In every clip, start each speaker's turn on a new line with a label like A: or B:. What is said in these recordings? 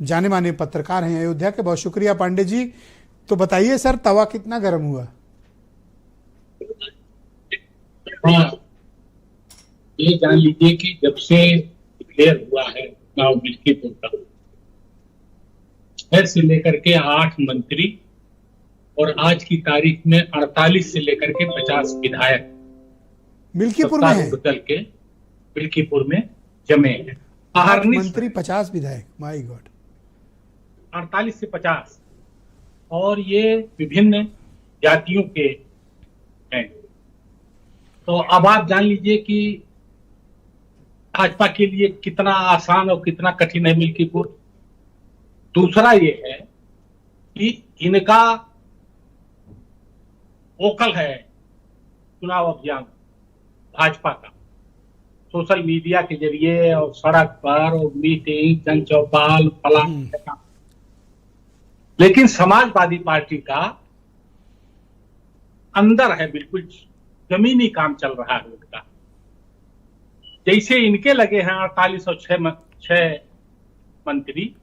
A: जाने माने पत्रकार हैं अयोध्या के। बहुत शुक्रिया पांडे जी। तो बताइए सर, तवा कितना गर्म हुआ?
B: हाँ, ये जान लीजिए कि जब से डिक्लेयर हुआ है चुनाव मिल्कीपुर का, 6 से लेकर के 8 मंत्री और आज की तारीख में 48 से लेकर के 50 विधायक
A: मिल्कीपुर में है?
B: सत्तारूढ़ दल के मिल्कीपुर में जमे हैं।
A: 8 मंत्री 50 विधायक, माय गॉड।
B: 48 से 50, और ये विभिन्न जातियों के हैं। तो अब आप जान लीजिए कि भाजपा के लिए कितना आसान और कितना कठिन है मिल्कीपुर। दूसरा ये है कि इनका वोकल है चुनाव अभियान भाजपा का, सोशल मीडिया के जरिए और सड़क पर और मीटिंग, जन चौपाल, फलाना। लेकिन समाजवादी पार्टी का अंदर है, बिल्कुल जमीनी काम चल रहा है उनका। जैसे इनके लगे हैं 48 और 6 मंत्री,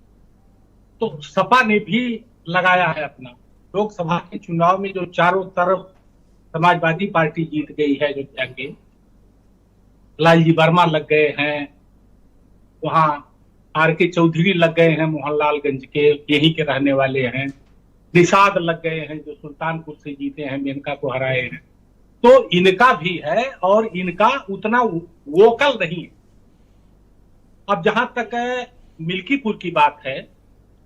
B: तो सपा ने भी लगाया है अपना। लोकसभा के चुनाव में जो चारों तरफ समाजवादी पार्टी जीत गई है, जो जाके लालजी वर्मा लग गए हैं, वहां आर.के. चौधरी लग गए हैं, मोहनलालगंज के यहीं के रहने वाले हैं। निषाद लग गए हैं जो सुल्तानपुर से जीते हैं, मेनका को हराए हैं। तो इनका भी है और इनका उतना वोकल नहीं है। अब जहां तक मिल्कीपुर की बात है,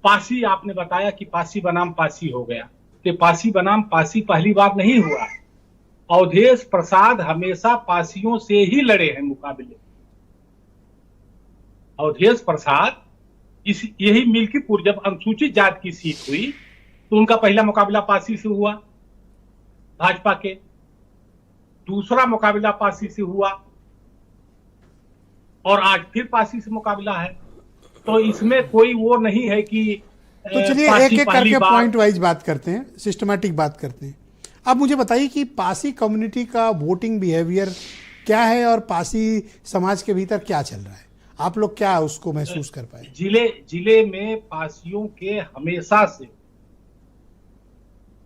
B: पासी आपने बताया कि पासी बनाम पासी हो गया। तो पासी बनाम पासी पहली बार नहीं हुआ। अवधेश प्रसाद हमेशा पासियों से ही लड़े हैं मुकाबले। अवधेश प्रसाद यही मिल्कीपुर जब अनुसूचित जाति की सीट हुई तो उनका पहला मुकाबला पासी से हुआ भाजपा के, दूसरा मुकाबला पासी से हुआ और आज फिर पासी से मुकाबला है। तो इसमें कोई वो नहीं है कि
A: तो चलिए एक एक करके पॉइंट वाइज बात करते हैं, सिस्टमैटिक बात करते हैं। अब मुझे बताइए कि पासी कम्युनिटी का वोटिंग बिहेवियर क्या है और पासी समाज के भीतर क्या चल रहा है? आप लोग क्या उसको महसूस कर पाए?
B: जिले में पासियों के हमेशा से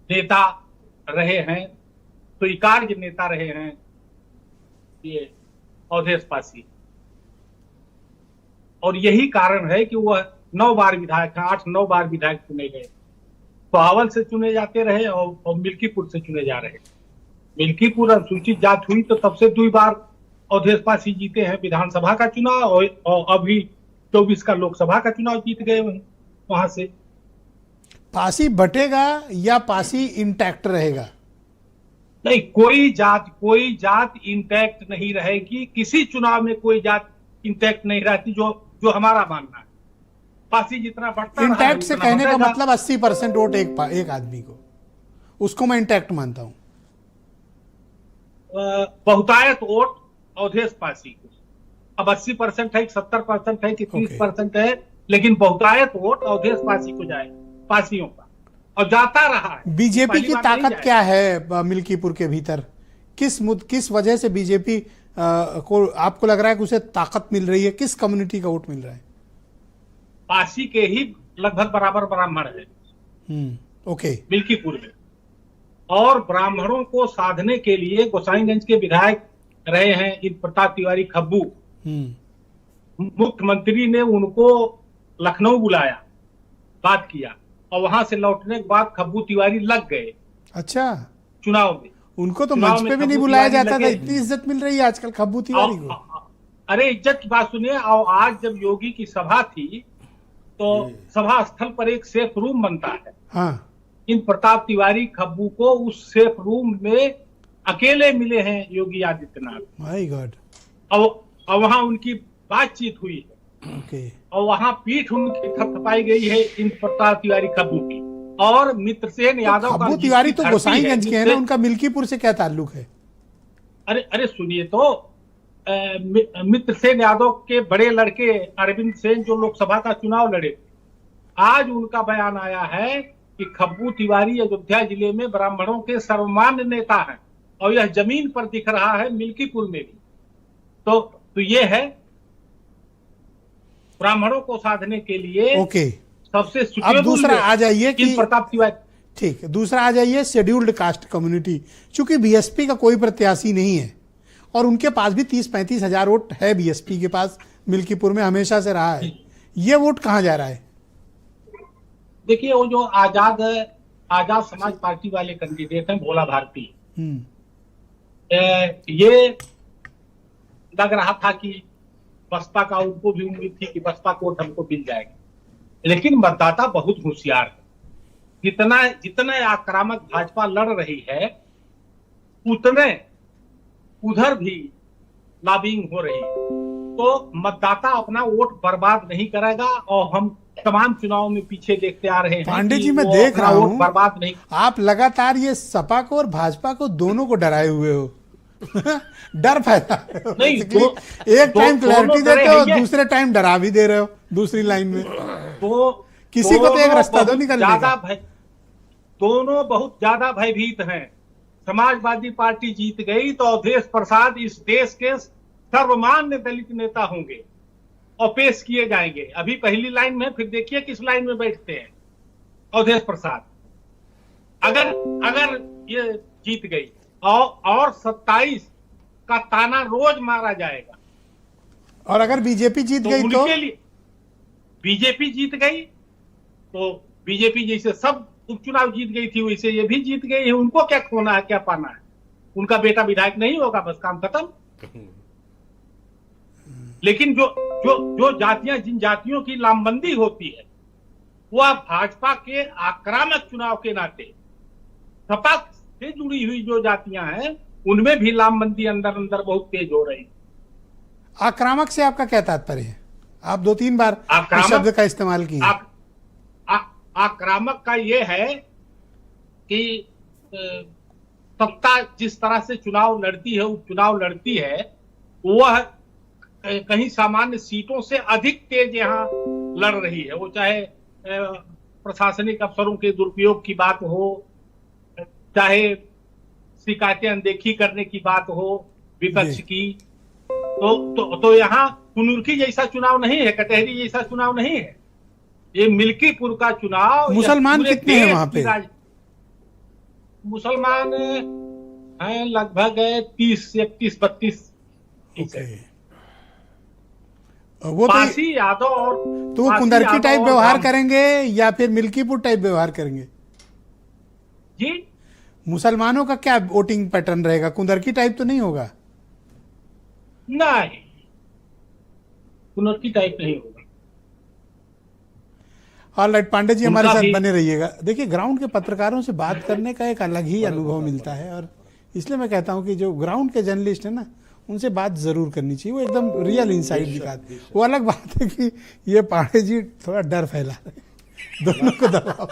B: नेता रहे हैं, तो स्वीकार्य नेता रहे हैं ये अवधेश पासी। और यही कारण है कि वह 9 बार विधायक हैं, 8-9 बार विधायक चुने गए। पावल से चुने जाते रहे और मिल्कीपुर से चुने जा रहे। मिल्कीपुर अनुसूचित जाति हुई तो तब से 2 बार अवधेश पासी जीते हैं विधानसभा का चुनाव, और अभी 24 का लोकसभा का चुनाव जीत गए वहां से।
A: पासी बटेगा या पासी इंटैक्ट रहेगा?
B: नहीं, कोई जात इंटैक्ट नहीं रहेगी। किसी चुनाव में कोई जात इंटैक्ट नहीं रहती, जो हमारा मानना है। पासी जितना बढ़ता है,
A: इंटैक्ट से कहने का मतलब 80% वोट एक आदमी को, उसको मैं इंटैक्ट मानता हूं।
B: बहुतायत वोट अवधेश पासी को, अब 80% है, 70% है कि 30% है, लेकिन बहुतायत वोट अवधेश पासी को जाए, पासियों का, और जाता रहा है।
A: बीजेपी की ताकत क्या है मिल्कीपुर के भीतर? किस वजह से बीजेपी को आपको लग रहा है कि उसे ताकत मिल रही है? किस कम्युनिटी का वोट मिल रहा है?
B: पासी के ही लगभग बराबर ब्राह्मण है
A: ओके
B: मिल्कीपुर में, और ब्राह्मणों को साधने के लिए गोसाईगंज के विधायक रहे हैं इंद्र प्रताप तिवारी खब्बू। मुख्यमंत्री ने उनको लखनऊ बुलाया, बात किया, और वहां से लौटने के बाद खब्बू तिवारी लग गए।
A: अच्छा,
B: चुनाव में
A: उनको तो मंच पे भी नहीं बुलाया जाता था। इतनी इज्जत मिल रही है आजकल खब्बू तिवारी को।
B: अरे इज्जत की बात सुनिए, और आज जब योगी की सभा थी तो सभा स्थल पर एक सेफ रूम बनता है।
A: हाँ,
B: इन प्रताप तिवारी खब्बू को उस सेफ रूम में अकेले मिले हैं योगी आदित्यनाथ।
A: My God.
B: और वहां उनकी बातचीत हुई है।
A: ओके।
B: और वहां पीठ उनकी थपथपाई गई है इन प्रताप तिवारी खब्बू की। और मित्रसेन यादव का,
A: खब्बू तिवारी तो गोसाईगंज के हैं ना, उनका मिल्कीपुर से क्या ताल्लुक है?
B: अरे सुनिए तो, मित्रसेन यादव के बड़े लड़के अरविंद सेन जो लोकसभा का चुनाव लड़े, आज उनका बयान आया है कि खब्बू तिवारी अयोध्या जिले में ब्राह्मणों के सर्वमान्य नेता हैं, और यह जमीन पर दिख रहा है मिल्कीपुर में भी। तो ये है ब्राह्मणों को साधने के लिए।
A: ओके,
B: सबसे
A: अब
B: सुटेबल
A: दूसरा आ जाइए कि
B: प्रताप तिवारी।
A: ठीक है, दूसरा आ जाइए शेड्यूल्ड कास्ट कम्युनिटी। चूंकि बीएसपी का कोई प्रत्याशी नहीं है और उनके पास भी 30-35 हजार वोट है, बीएसपी के पास मिल्कीपुर में हमेशा से रहा है, ये वोट कहाँ जा रहा है?
B: देखिए, वो जो आजाद समाज पार्टी वाले कैंडिडेट हैं भोला भारती, ये लग रहा था कि बसपा का, उनको भी उम्मीद थी कि बसपा को वोट हमको मिल जाएगा, लेकिन मतदाता बहुत होशियार है। जितना आक्रामक भाजपा लड़ रही है, उतने उधर भी लॉबिंग हो रही है। तो मतदाता अपना वोट बर्बाद नहीं करेगा, और हम तमाम चुनाव में पीछे देखते आ रहे हैं।
A: पांडे जी, मैं देख रहा हूं
B: बर्बाद नहीं,
A: आप लगातार ये सपा को और भाजपा को दोनों को डराए हुए हो। डर फैला
B: नहीं,
A: एक टाइम क्लैरिटी देते हो, दूसरे टाइम डरा भी दे रहे हो दूसरी लाइन में। किसी को तो एक रास्ता दो निकलने का।
B: दोनों बहुत ज्यादा भयभीत हैं। समाजवादी पार्टी जीत गई तो अवधेश प्रसाद इस देश के सर्वमान्य दलित नेता होंगे और पेश किए जाएंगे। अभी पहली लाइन में, फिर देखिए किस लाइन में बैठते हैं अवधेश प्रसाद। अगर ये जीत गई और 27 का ताना रोज मारा जाएगा।
A: और अगर बीजेपी जीत गई तो
B: उनके लिए, बीजेपी जीत गई तो बीजेपी जैसे सब उपचुनाव जीत गई थी, वैसे ये भी जीत गई है। उनको क्या खोना है, क्या पाना है? उनका बेटा विधायक नहीं होगा, बस काम खत्म। लेकिन जो जातियां, जिन जातियों की लामबंदी होती है, वह भाजपा के आक्रामक चुनाव के नाते, सपा से जुड़ी हुई जो जातियां हैं, उनमें भी लामबंदी अंदर अंदर बहुत तेज हो रही है।
A: आक्रामक से आपका क्या तात्पर्य है? आप 2-3 बार इस शब्द का इस्तेमाल किए।
B: आक्रामक का ये है कि सत्ता जिस तरह से चुनाव लड़ती है, उपचुनाव लड़ती है, वह कहीं सामान्य सीटों से अधिक तेज यहाँ लड़ रही है। वो चाहे प्रशासनिक अफसरों के दुरुपयोग की बात हो, चाहे शिकायतें अनदेखी करने की बात हो विपक्ष की, तो यहाँ कुनुर्की जैसा चुनाव नहीं है, कटहरी जैसा चुनाव नहीं है। ये मिल्कीपुर का चुनाव।
A: मुसलमान कितने हैं वहां पे?
B: मुसलमान हैं लगभग 30, 31, 32।
A: वो
B: पासी यादव और
A: तो वो कुंदरकी टाइप व्यवहार करेंगे या फिर मिल्कीपुर टाइप व्यवहार करेंगे?
B: जी,
A: मुसलमानों का क्या वोटिंग पैटर्न रहेगा? कुंदरकी टाइप तो नहीं होगा?
B: नहीं, कुंदरकी टाइप नहीं होगा।
A: ऑलराइट, पांडे जी हमारे साथ बने रहिएगा। देखिए, ग्राउंड के पत्रकारों से बात करने का एक अलग ही अनुभव मिलता है, और इसलिए मैं कहता हूं कि जो ग्राउंड के जर्नलिस्ट है ना, उनसे बात जरूर करनी चाहिए। वो एकदम रियल इनसाइट दिखाते। वो अलग बात है कि ये पांडे जी थोड़ा डर फैला रहे, दोनों को दबाव